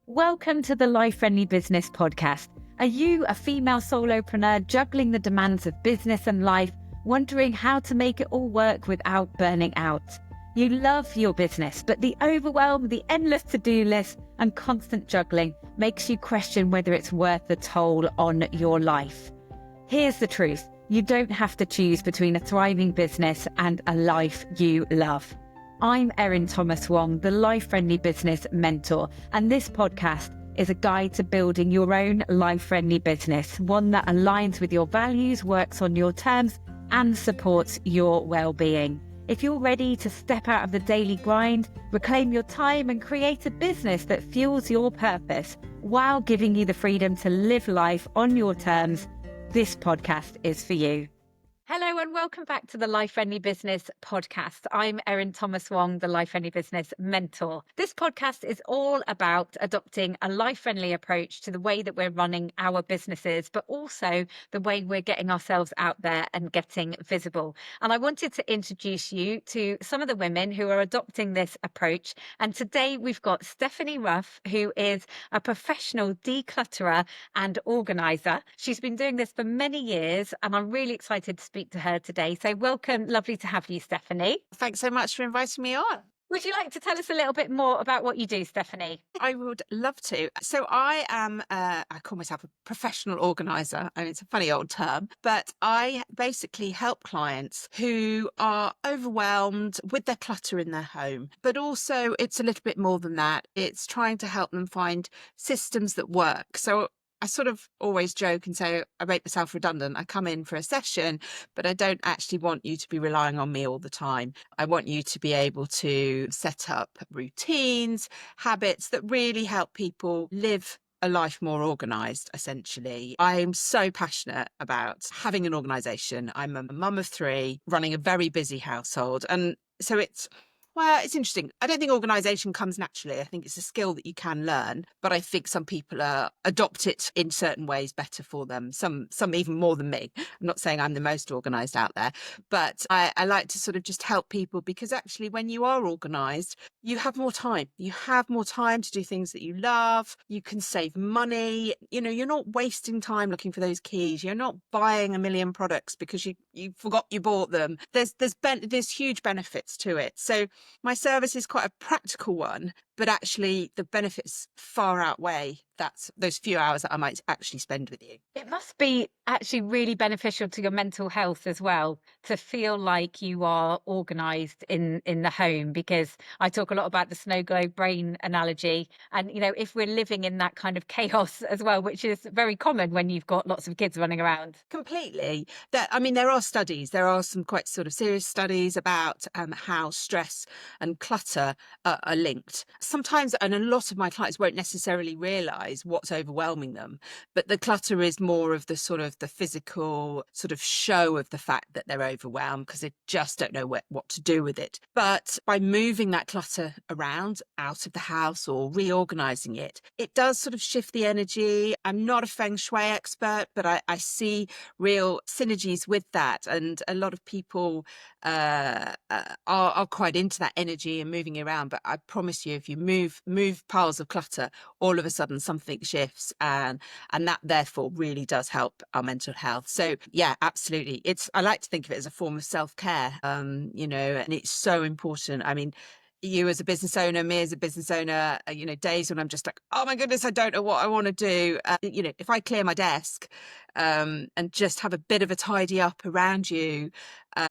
Welcome to the Life Friendly Business Podcast. Are you a female solopreneur juggling the demands of business and life, wondering how to make it all work without burning out? You love your business, but the overwhelm, the endless to-do list, and constant juggling makes you question whether it's worth the toll on your life. Here's the truth. You don't have to choose between a thriving business and a life you love. I'm Erin Thomas Wong, the Life Friendly Business Mentor, and this podcast is a guide to building your own life-friendly business, one that aligns with your values, works on your terms, and supports your well-being. If you're ready to step out of the daily grind, reclaim your time, and create a business that fuels your purpose while giving you the freedom to live life on your terms, this podcast is for you. Hello and welcome back to the Life Friendly Business Podcast. I'm Erin Thomas Wong, the Life Friendly Business Mentor. This podcast is all about adopting a life-friendly approach to the way that we're running our businesses, but also the way we're getting ourselves out there and getting visible. And I wanted to introduce you to some of the women who are adopting this approach. And today we've got Stephanie Ruff, who is a professional declutterer and organiser. She's been doing this for many years, and I'm really excited to speak to her today. So welcome, lovely to have you, Stephanie. Thanks so much for inviting me on. Would you like to tell us a little bit more about what you do, Stephanie? I would love to. So I am, I call myself a professional organiser. I mean, it's a funny old term, but I basically help clients who are overwhelmed with their clutter in their home. But also it's a little bit more than that. It's trying to help them find systems that work. So I sort of always joke and say I make myself redundant. I come in for a session, but I don't actually want you to be relying on me all the time. I want you to be able to set up routines, habits that really help people live a life more organised, essentially. I'm so passionate about having an organisation. I'm a mum of 3, running a very busy household. And so it's interesting. I don't think organisation comes naturally. I think it's a skill that you can learn, but I think some people adopt it in certain ways better for them. Some even more than me. I'm not saying I'm the most organised out there, but I like to sort of just help people, because actually when you are organised, you have more time. You have more time to do things that you love. You can save money. You know, you're not wasting time looking for those keys. You're not buying a million products because you forgot you bought them. There's huge benefits to it. So my service is quite a practical one, but actually the benefits far outweigh those few hours that I might actually spend with you. It must be actually really beneficial to your mental health as well, to feel like you are organised in the home, because I talk a lot about the snow globe brain analogy. And, you know, if we're living in that kind of chaos as well, which is very common when you've got lots of kids running around. Completely. There are studies. There are some quite sort of serious studies about how stress and clutter are linked. Sometimes, and a lot of my clients won't necessarily realise what's overwhelming them, but the clutter is more of the sort of the physical sort of show of the fact that they're overwhelmed because they just don't know what to do with it. But by moving that clutter around out of the house or reorganising it, it does sort of shift the energy. I'm not a feng shui expert, but I see real synergies with that. And a lot of people are quite into that energy and moving around. But I promise you, if you move piles of clutter, all of a sudden something shifts, and that therefore really does help our mental health. So yeah, absolutely. I like to think of it as a form of self-care, and it's so important. I mean, you as a business owner, me as a business owner, days when I'm just like, oh my goodness, I don't know what I want to do. If I clear my desk and just have a bit of a tidy up around you,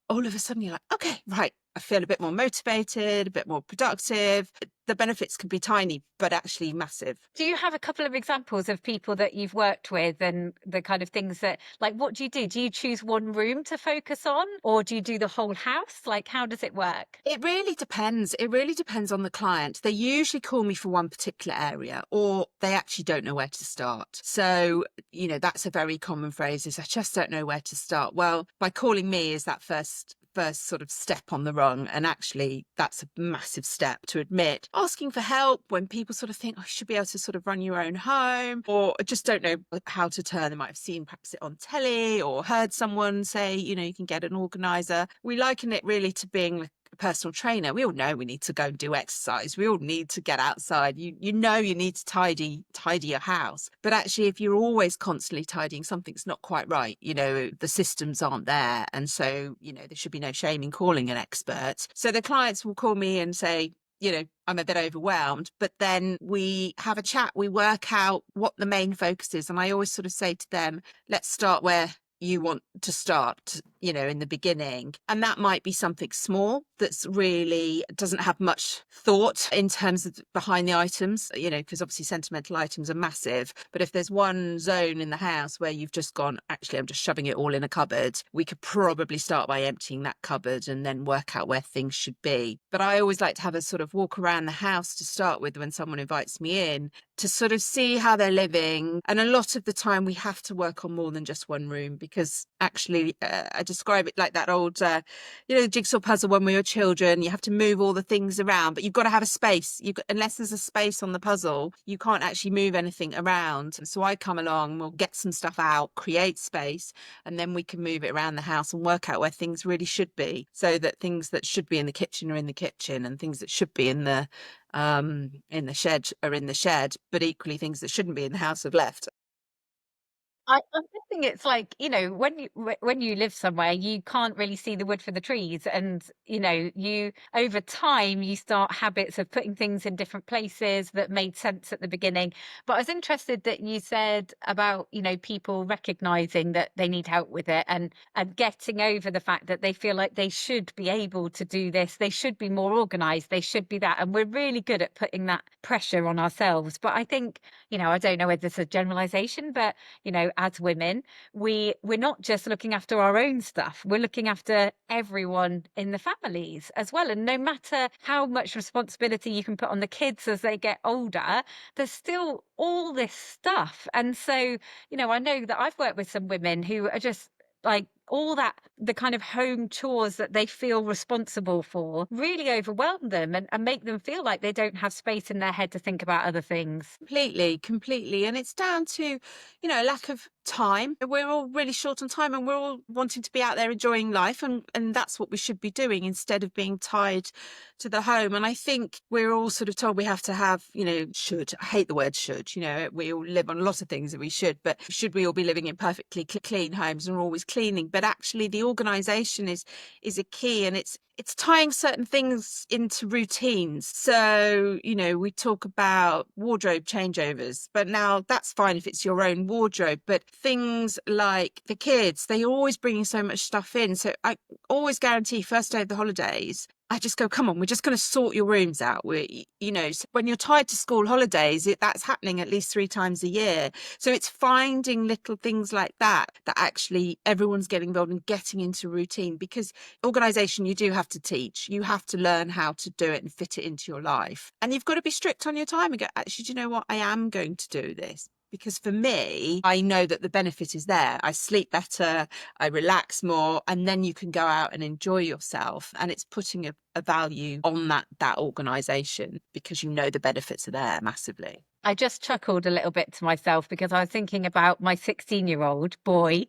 all of a sudden you're like, okay, right, I feel a bit more motivated, a bit more productive. The benefits can be tiny, but actually massive. Do you have a couple of examples of people that you've worked with and the kind of things that, like, what do you do? Do you choose one room to focus on, or do you do the whole house? Like, how does it work? It really depends. It really depends on the client. They usually call me for one particular area, or they actually don't know where to start. So, that's a very common phrase, is I just don't know where to start. Well, by calling me is that first sort of step on the rung, and actually that's a massive step to admit. Asking for help when people sort of think, I should be able to sort of run your own home, or just don't know how to turn. They might have seen perhaps it on telly or heard someone say, you can get an organiser. We liken it really to being a personal trainer, we all know we need to go and do exercise. We all need to get outside. You know you need to tidy your house. But actually, if you're always constantly tidying, something's not quite right. The systems aren't there. And so, there should be no shame in calling an expert. So the clients will call me and say, I'm a bit overwhelmed, but then we have a chat, we work out what the main focus is. And I always sort of say to them, let's start where you want to start, in the beginning. And that might be something small that's really doesn't have much thought in terms of behind the items, because obviously sentimental items are massive. But if there's one zone in the house where you've just gone, actually, I'm just shoving it all in a cupboard, we could probably start by emptying that cupboard and then work out where things should be. But I always like to have a sort of walk around the house to start with when someone invites me in, to sort of see how they're living. And a lot of the time we have to work on more than just one room, because actually I describe it like that old, the jigsaw puzzle when we were children. You have to move all the things around, but you've got to have a space. Unless there's a space on the puzzle, you can't actually move anything around. So I come along, we'll get some stuff out, create space, and then we can move it around the house and work out where things really should be, so that things that should be in the kitchen are in the kitchen, and things that should be in the shed are in the shed, but equally things that shouldn't be in the house have left. I'm guessing it's like, when you live somewhere, you can't really see the wood for the trees. And, you over time, you start habits of putting things in different places that made sense at the beginning. But I was interested that you said about, people recognizing that they need help with it, and getting over the fact that they feel like they should be able to do this. They should be more organized. They should be that. And we're really good at putting that pressure on ourselves. But I think, I don't know whether it's a generalization, but as women, we're not just looking after our own stuff, we're looking after everyone in the families as well. And no matter how much responsibility you can put on the kids as they get older, there's still all this stuff. And so, I know that I've worked with some women who are just like, all that, the kind of home chores that they feel responsible for, really overwhelm them, and make them feel like they don't have space in their head to think about other things. Completely. And it's down to, lack of time. We're all really short on time, and we're all wanting to be out there enjoying life. And that's what we should be doing, instead of being tied to the home. And I think we're all sort of told we have to have, should. I hate the word should. We all live on a lot of things that we should, but should we all be living in perfectly clean homes and always cleaning? But actually the organisation is a key, and it's tying certain things into routines. So, we talk about wardrobe changeovers, but now that's fine if it's your own wardrobe. But things like the kids, they're always bringing so much stuff in. So I always guarantee first day of the holidays, I just go, come on, we're just going to sort your rooms out. So when you're tied to school holidays, that's happening at least 3 times a year. So it's finding little things like that actually everyone's getting involved in, getting into routine, because organisation, you do have to teach. You have to learn how to do it and fit it into your life. And you've got to be strict on your time and go, actually, do you know what? I am going to do this. Because for me, I know that the benefit is there. I sleep better, I relax more, and then you can go out and enjoy yourself. And it's putting a value on that organisation, because the benefits are there massively. I just chuckled a little bit to myself, because I was thinking about my 16-year-old boy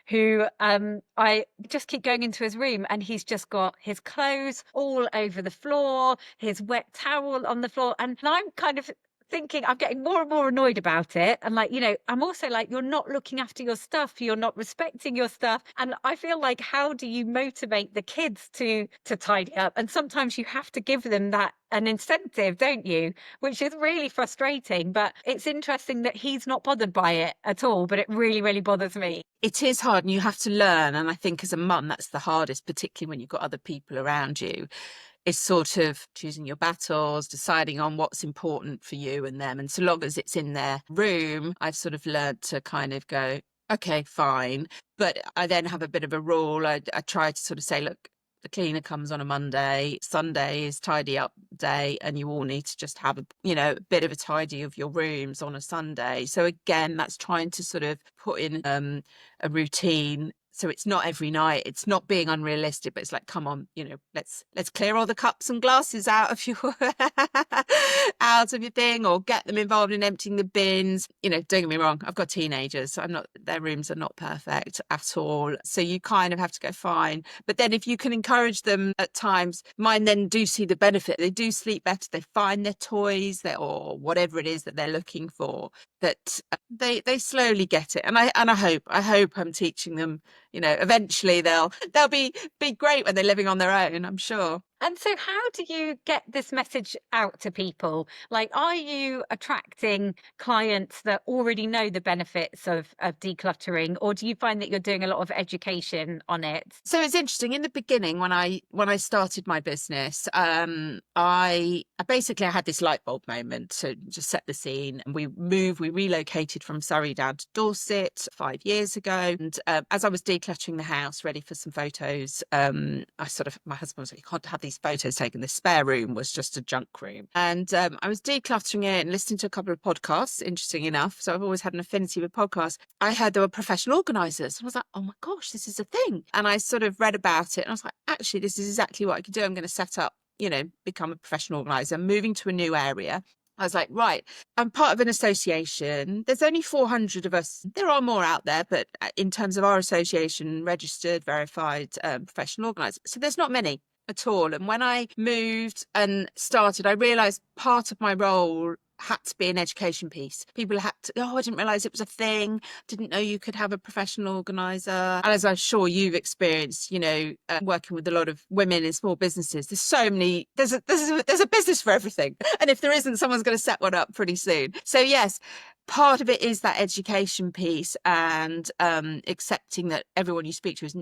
who I just keep going into his room, and he's just got his clothes all over the floor, his wet towel on the floor. And I'm kind of thinking, I'm getting more and more annoyed about it. And I'm also like, you're not looking after your stuff, you're not respecting your stuff. And I feel like, how do you motivate the kids to tidy up? And sometimes you have to give them an incentive, don't you? Which is really frustrating. But it's interesting that he's not bothered by it at all, but it really, really bothers me. It is hard, and you have to learn. And I think as a mum, that's the hardest, particularly when you've got other people around you. Is sort of choosing your battles, deciding on what's important for you and them. And so long as it's in their room, I've sort of learned to kind of go, okay, fine. But I then have a bit of a rule. I try to sort of say, look, the cleaner comes on a Monday, Sunday is tidy up day, and you all need to just have a bit of a tidy of your rooms on a Sunday. So again, that's trying to sort of put in a routine, So it's not every night, it's not being unrealistic, but it's like, come on, let's clear all the cups and glasses out of your out of your thing, or get them involved in emptying the bins. Don't get me wrong, I've got teenagers, so their rooms are not perfect at all. So you kind of have to go, fine. But then if you can encourage them at times, mine then do see the benefit. They do sleep better, they find their toys, or whatever it is that they're looking for, that they slowly get it. And I hope I'm teaching them, eventually they'll be great when they're living on their own, I'm sure. And so how do you get this message out to people? Like, are you attracting clients that already know the benefits of decluttering, or do you find that you're doing a lot of education on it? So it's interesting. In the beginning, when I started my business, I basically had this light bulb moment to just set the scene. And we relocated from Surrey down to Dorset 5 years ago. And as I was decluttering the house, ready for some photos, my husband was like, you can't have these photos taken. The spare room was just a junk room. And I was decluttering it and listening to a couple of podcasts, interesting enough. So I've always had an affinity with podcasts. I heard there were professional organisers. I was like, oh my gosh, this is a thing. And I sort of read about it and I was like, actually, this is exactly what I could do. I'm going to set up, become a professional organiser, moving to a new area. I was like, right, I'm part of an association. There's only 400 of us. There are more out there, but in terms of our association, registered, verified, professional organisers, so there's not many at all. And when I moved and started, I realised part of my role had to be an education piece. People had to, I didn't realise it was a thing. Didn't know you could have a professional organiser. And as I'm sure you've experienced, working with a lot of women in small businesses, there's so many, there's a business for everything. And if there isn't, someone's going to set one up pretty soon. So yes, part of it is that education piece, and accepting that everyone you speak to is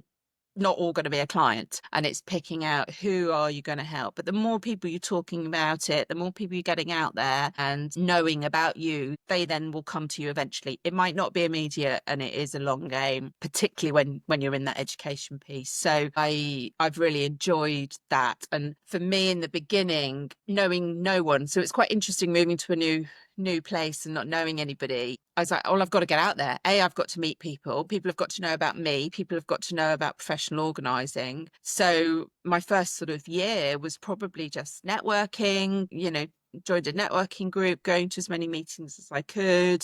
not all going to be a client, and it's picking out who are you going to help. But the more people you're talking about it, the more people you're getting out there and knowing about you, they then will come to you eventually. It might not be immediate, and it is a long game, particularly when you're in that education piece. So I've really enjoyed that. And for me in the beginning, knowing no one, so it's quite interesting moving to a new place and not knowing anybody. I was like, I've got to get out there. I've got to meet people. People have got to know about me. People have got to know about professional organising. So my first sort of year was probably just networking, joined a networking group, going to as many meetings as I could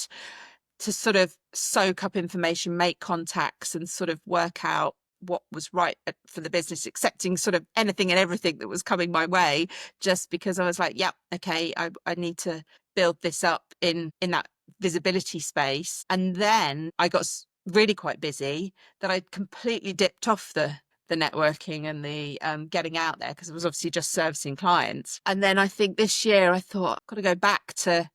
to sort of soak up information, make contacts, and sort of work out what was right for the business, accepting sort of anything and everything that was coming my way, just because I was like, yeah, okay, I need to build this up in that visibility space. And then I got really quite busy that I completely dipped off the networking and the getting out there, because I was obviously just servicing clients. And then I think this year I thought, I've got to go back to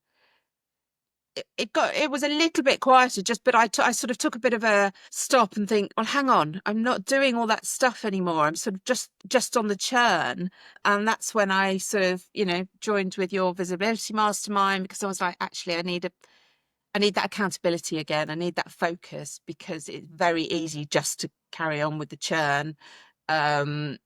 it was a little bit quieter, but I sort of took a bit of a stop and think, well, hang on, I'm not doing all that stuff anymore. I'm sort of just on the churn. And that's when I sort of, joined with your visibility mastermind, because I was like, actually, I need that accountability again. I need that focus, because it's very easy just to carry on with the churn. And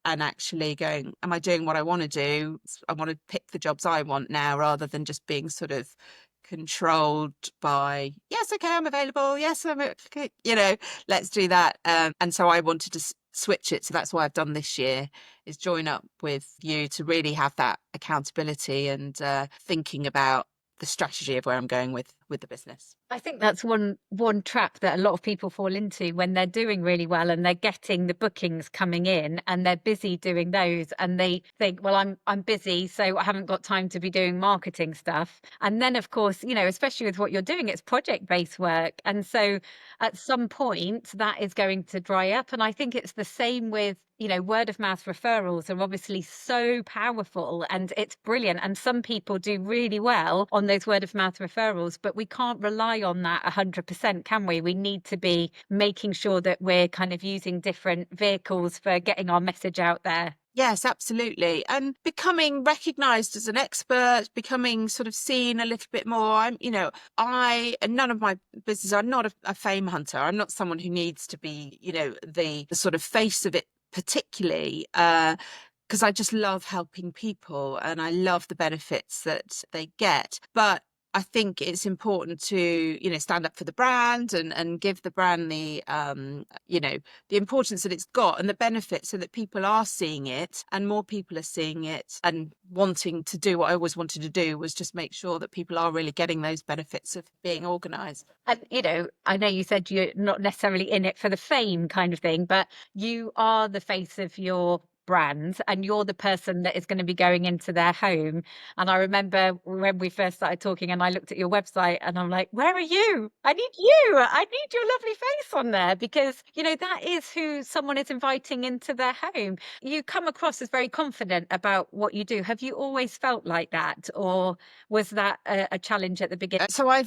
actually going, am I doing what I want to do? I want to pick the jobs I want now, rather than just being sort of controlled by, yes, okay, I'm available, yes, I'm okay, let's do that. And so I wanted to switch it. So that's what I've done this year, is join up with you to really have that accountability and thinking about the strategy of where I'm going with the business. I think that's one trap that a lot of people fall into when they're doing really well and they're getting the bookings coming in and they're busy doing those, and they think, well, I'm busy, so I haven't got time to be doing marketing stuff. And then of course, especially with what you're doing, it's project-based work, and so at some point that is going to dry up. And I think it's the same with word of mouth referrals are obviously so powerful, and it's brilliant, and some people do really well on those word of mouth referrals, but we can't rely on that 100%, can we? We need to be making sure that we're kind of using different vehicles for getting our message out there. Yes, absolutely. And becoming recognised as an expert, becoming sort of seen a little bit more. None of my business, I'm not a fame hunter. I'm not someone who needs to be, the sort of face of it particularly, because I just love helping people and I love the benefits that they get. But I think it's important to, you know, stand up for the brand and give the brand the, you know, the importance that it's got and the benefits, so that people are seeing it and more people are seeing it and wanting to do what I always wanted to do, was just make sure that people are really getting those benefits of being organised. And, you know, I know you said you're not necessarily in it for the fame kind of thing, but you are the face of your brand and you're the person that is going to be going into their home. And I remember when we first started talking and I looked at your website and I'm like, where are you? I need you. I need your lovely face on there, because, you know, that is who someone is inviting into their home. You come across as very confident about what you do. Have you always felt like that, or was that a challenge at the beginning? So I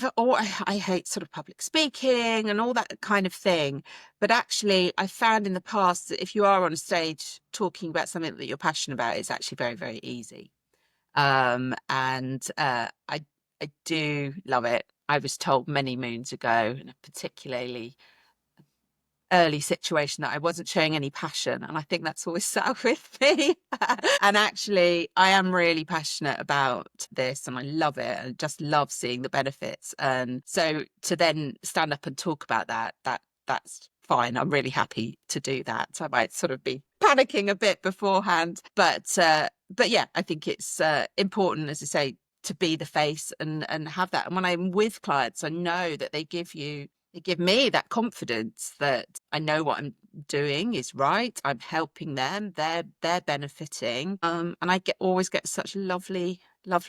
hate sort of public speaking and all that kind of thing. But actually, I found in the past that if you are on a stage talking about something that you're passionate about, it's actually very, very easy. I do love it. I was told many moons ago, in a particularly early situation, that I wasn't showing any passion, and I think that's always sat with me. And actually, I am really passionate about this, and I love it, and just love seeing the benefits. And so to then stand up and talk about that's fine. I'm really happy to do that. I might sort of be panicking a bit beforehand, but yeah, I think it's important, as I say, to be the face and have that. And when I'm with clients, I know that they give me that confidence that I know what I'm doing is right. I'm helping them. They're benefiting. And I always get such lovely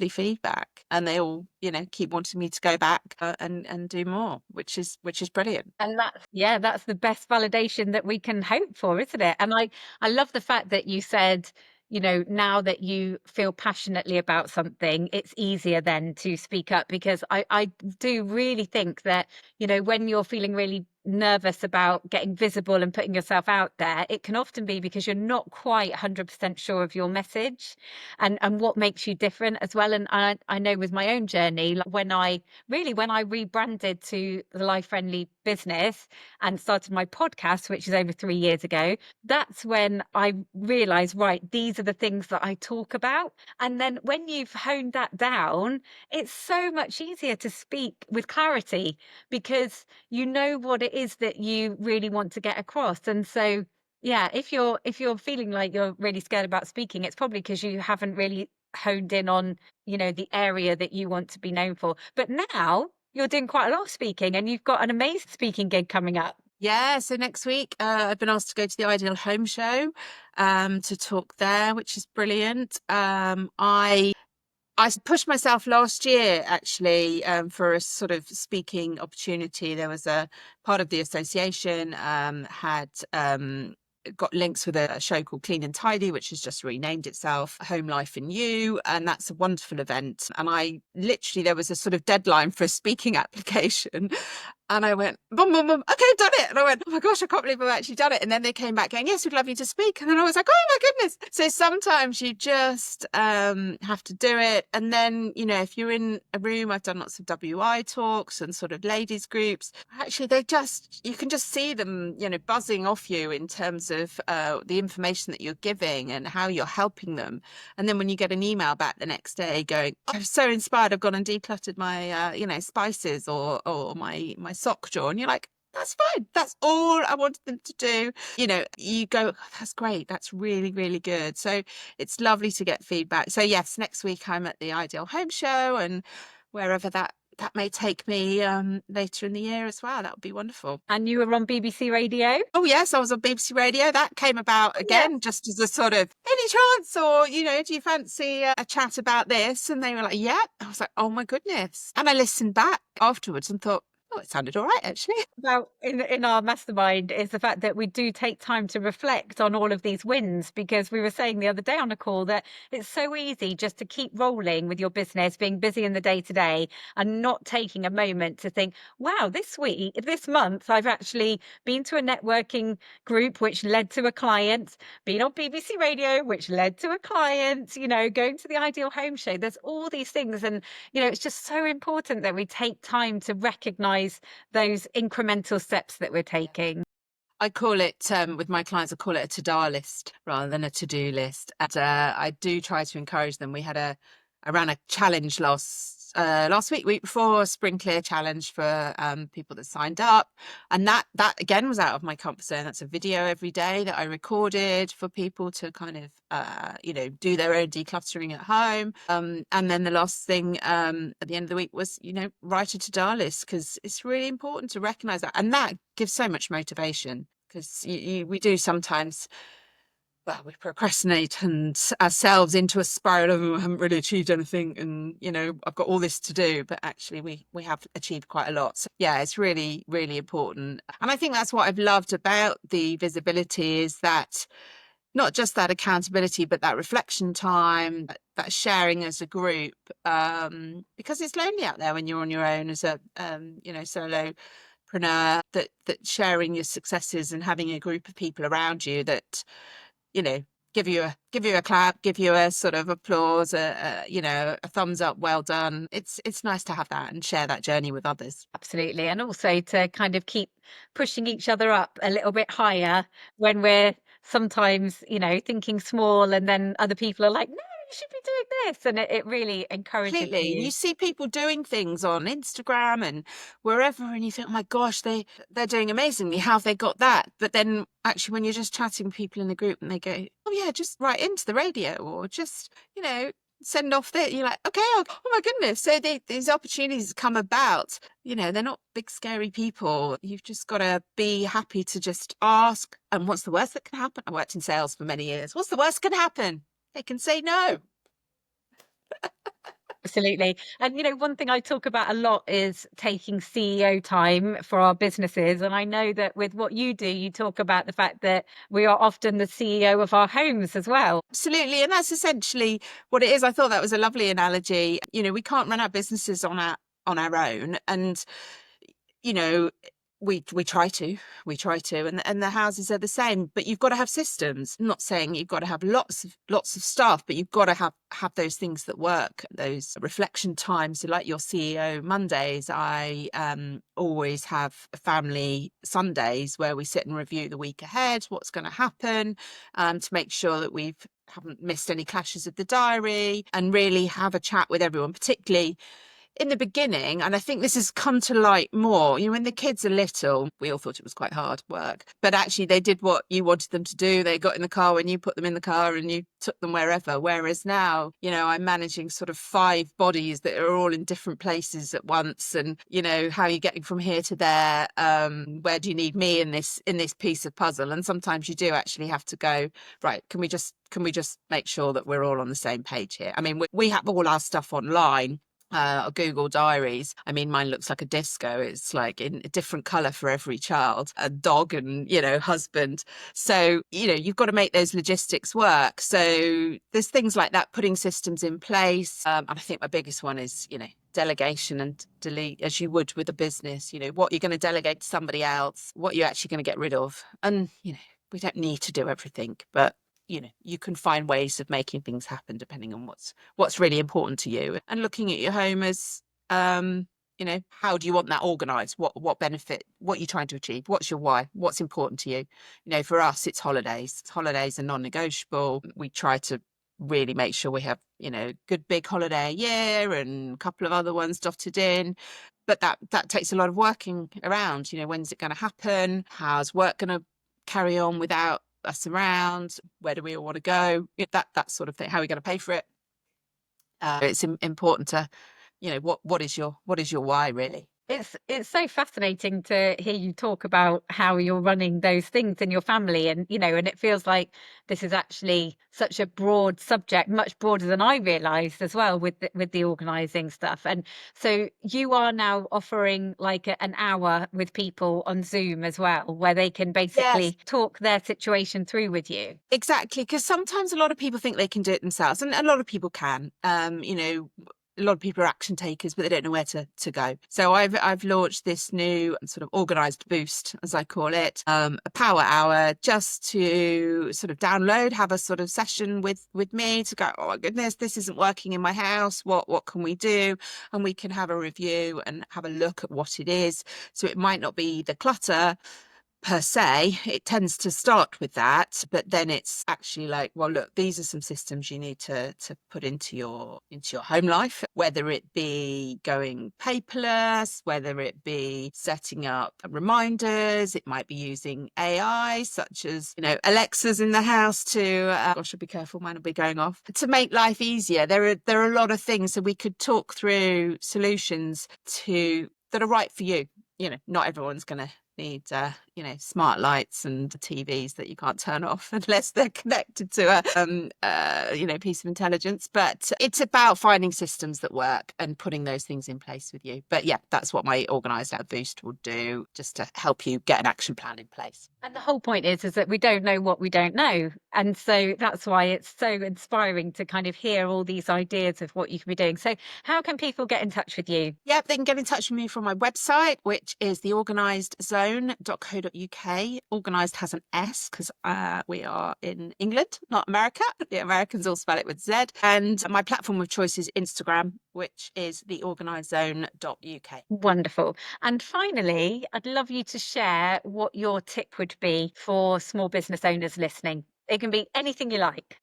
feedback, and they all, you know, keep wanting me to go back and do more, which is brilliant. And that's the best validation that we can hope for, isn't it? And I love the fact that you said, you know, now that you feel passionately about something, it's easier then to speak up, because I do really think that, you know, when you're feeling really nervous about getting visible and putting yourself out there, it can often be because you're not quite 100% sure of your message and what makes you different as well. And I know with my own journey, like when I rebranded to the Life Friendly Business and started my podcast, which is over 3 years ago, that's when I realized, right, these are the things that I talk about. And then when you've honed that down, it's so much easier to speak with clarity, because you know what it is that you really want to get across. And so, yeah, if you're feeling like you're really scared about speaking, it's probably because you haven't really honed in on, you know, the area that you want to be known for. But now you're doing quite a lot of speaking, and you've got an amazing speaking gig coming up. Yeah, so next week I've been asked to go to the Ideal Home Show to talk there, which is brilliant. I pushed myself last year, actually, for a sort of speaking opportunity. There was a part of the association had got links with a show called Clean and Tidy, which has just renamed itself Home Life and You. And that's a wonderful event. And there was a sort of deadline for a speaking application. And I went, boom, boom, boom, okay, I've done it. And I went, oh my gosh, I can't believe I've actually done it. And then they came back going, yes, we'd love you to speak. And then I was like, oh my goodness. So sometimes you just have to do it. And then, you know, if you're in a room, I've done lots of WI talks and sort of ladies groups. Actually, you can just see them, you know, buzzing off you in terms of the information that you're giving and how you're helping them. And then when you get an email back the next day going, I'm so inspired, I've gone and decluttered my, you know, spices or my sock drawer, and you're like, that's fine, that's all I wanted them to do. You know, you go, oh, that's great, that's really, really good. So it's lovely to get feedback. So yes, next week I'm at the Ideal Home Show, and wherever that may take me later in the year as well. That would be wonderful. And you were on BBC Radio? Oh yes, I was on BBC Radio. That came about again, just as a sort of, any chance, or, you know, do you fancy a chat about this? And they were like, yeah. I was like, oh my goodness. And I listened back afterwards and thought, oh, it sounded all right, actually. About in our mastermind is the fact that we do take time to reflect on all of these wins, because we were saying the other day on a call that it's so easy just to keep rolling with your business, being busy in the day to day, and not taking a moment to think, wow, this month, I've actually been to a networking group, which led to a client, been on BBC Radio, which led to a client, you know, going to the Ideal Home Show. There's all these things. And, you know, it's just so important that we take time to recognize those incremental steps that we're taking. I call it, with my clients, I call it a to-do list rather than a to-do list. And I do try to encourage them. I ran a challenge last last week before, a spring clear challenge for people that signed up, and that again was out of my comfort zone. That's a video every day that I recorded for people to kind of do their own decluttering at home. And then the last thing at the end of the week was write a to-do list, because it's really important to recognize that, and that gives so much motivation, because we do sometimes, well, we procrastinate and ourselves into a spiral of, I haven't really achieved anything, and I've got all this to do, but actually we have achieved quite a lot. So yeah, it's really, really important. And I think that's what I've loved about the visibility, is that not just that accountability, but that reflection time, that sharing as a group, because it's lonely out there when you're on your own as a solopreneur, that sharing your successes and having a group of people around you that give you a clap, give you a sort of applause, a thumbs up, well done. It's nice to have that and share that journey with others. Absolutely. And also to kind of keep pushing each other up a little bit higher when we're sometimes, thinking small, and then other people are like, no, you should be doing this. And it really encourages Completely. you. You see people doing things on Instagram and wherever, and you think, oh my gosh, they're doing amazingly. How have they got that? But then actually, when you're just chatting with people in the group and they go, oh yeah, just write into the radio, or just, send off that, you're like, okay, oh my goodness. So these opportunities come about, they're not big, scary people. You've just got to be happy to just ask. And what's the worst that can happen? I worked in sales for many years. What's the worst can happen? They can say no. Absolutely. And, one thing I talk about a lot is taking CEO time for our businesses. And I know that with what you do, you talk about the fact that we are often the CEO of our homes as well. Absolutely. And that's essentially what it is. I thought that was a lovely analogy. We can't run our businesses on our own. And, we try to, and the houses are the same, but you've got to have systems. I'm not saying you've got to have lots of staff, but you've got to have those things that work, those reflection times. So like your CEO Mondays, I always have family Sundays where we sit and review the week ahead, what's going to happen, to make sure that we haven't missed any clashes of the diary, and really have a chat with everyone, particularly in the beginning. And I think this has come to light more, when the kids are little, we all thought it was quite hard work, but actually they did what you wanted them to do. They got in the car when you put them in the car and you took them wherever. Whereas now, I'm managing sort of 5 bodies that are all in different places at once. And, how are you getting from here to there? Where do you need me in this piece of puzzle? And sometimes you do actually have to go, right, can we just make sure that we're all on the same page here? I mean, we have all our stuff online, Google Diaries. I mean, mine looks like a disco. It's like in a different color for every child, a dog and, husband. So, you've got to make those logistics work. So there's things like that, putting systems in place. And I think my biggest one is, delegation and delete, as you would with a business, what you're going to delegate to somebody else, what you're actually going to get rid of. And, we don't need to do everything, but you can find ways of making things happen depending on what's really important to you. And looking at your home as, how do you want that organized? What benefit? What you're trying to achieve? What's your why? What's important to you? For us, it's holidays. Holidays are non-negotiable. We try to really make sure we have, good big holiday a year and a couple of other ones dotted in. But that takes a lot of working around. When's it going to happen? How's work going to carry on without us around? Where do we all want to go? That sort of thing. How are we going to pay for it? It's important to, what is your why, really? It's so fascinating to hear you talk about how you're running those things in your family, and and it feels like this is actually such a broad subject, much broader than I realized as well, with the organizing stuff. And so you are now offering like an hour with people on Zoom as well, where they can basically Yes, talk their situation through with you. exactly. Because sometimes a lot of people think they can do it themselves, and a lot of people can. A lot of people are action takers, but they don't know where to go. So I've launched this new sort of organised boost, as I call it, a power hour, just to sort of download, have a sort of session with me to go, oh my goodness, this isn't working in my house. What can we do? And we can have a review and have a look at what it is. So it might not be the clutter, per se. It tends to start with that, but then it's actually like, well, look, these are some systems you need to put into your home life, whether it be going paperless, whether it be setting up reminders. It might be using AI, such as, you know, Alexa's in the house to gosh, I'll be careful, mine will be going off, to make life easier. There are a lot of things, so we could talk through solutions that are right for you. You know, not everyone's going to need you know, smart lights and TVs that you can't turn off unless they're connected to a you know, piece of intelligence. But it's about finding systems that work and putting those things in place with you. But yeah, that's what my Organised boost will do, just to help you get an action plan in place. And the whole point is that we don't know what we don't know. And so that's why it's so inspiring to kind of hear all these ideas of what you can be doing. So how can people get in touch with you? Yeah, they can get in touch with me from my website, which is theorganisedzone.co.uk. Organised has an S because we are in England, not America. The Americans all spell it with Z. And my platform of choice is Instagram, which is theorganiszone.uk. Wonderful. And finally, I'd love you to share what your tip would be for small business owners listening. It can be anything you like.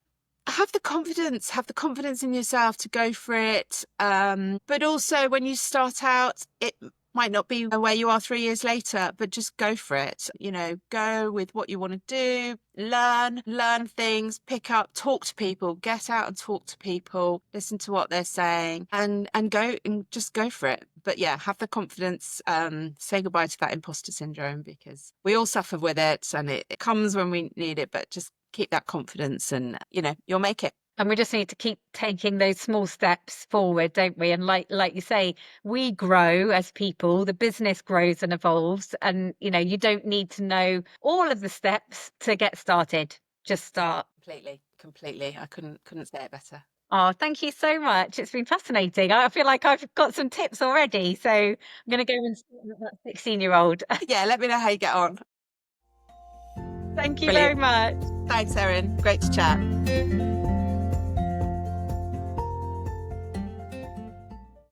Have the confidence in yourself to go for it. But also, when you start out, it might not be where you are 3 years later, but just go for it. You know, go with what you want to do, learn things, pick up, talk to people, get out and talk to people, listen to what they're saying, and go and just go for it. But yeah, have the confidence, say goodbye to that imposter syndrome, because we all suffer with it and it comes when we need it, but just keep that confidence and, you know, you'll make it. And we just need to keep taking those small steps forward, don't we? And like you say, we grow as people, the business grows and evolves. And, you know, you don't need to know all of the steps to get started. Just start. Completely. I couldn't say it better. Oh, thank you so much. It's been fascinating. I feel like I've got some tips already. So I'm going to go and start with that 16-year-old. Yeah, let me know how you get on. Thank you Brilliant. very much. Thanks, Erin. Great to chat.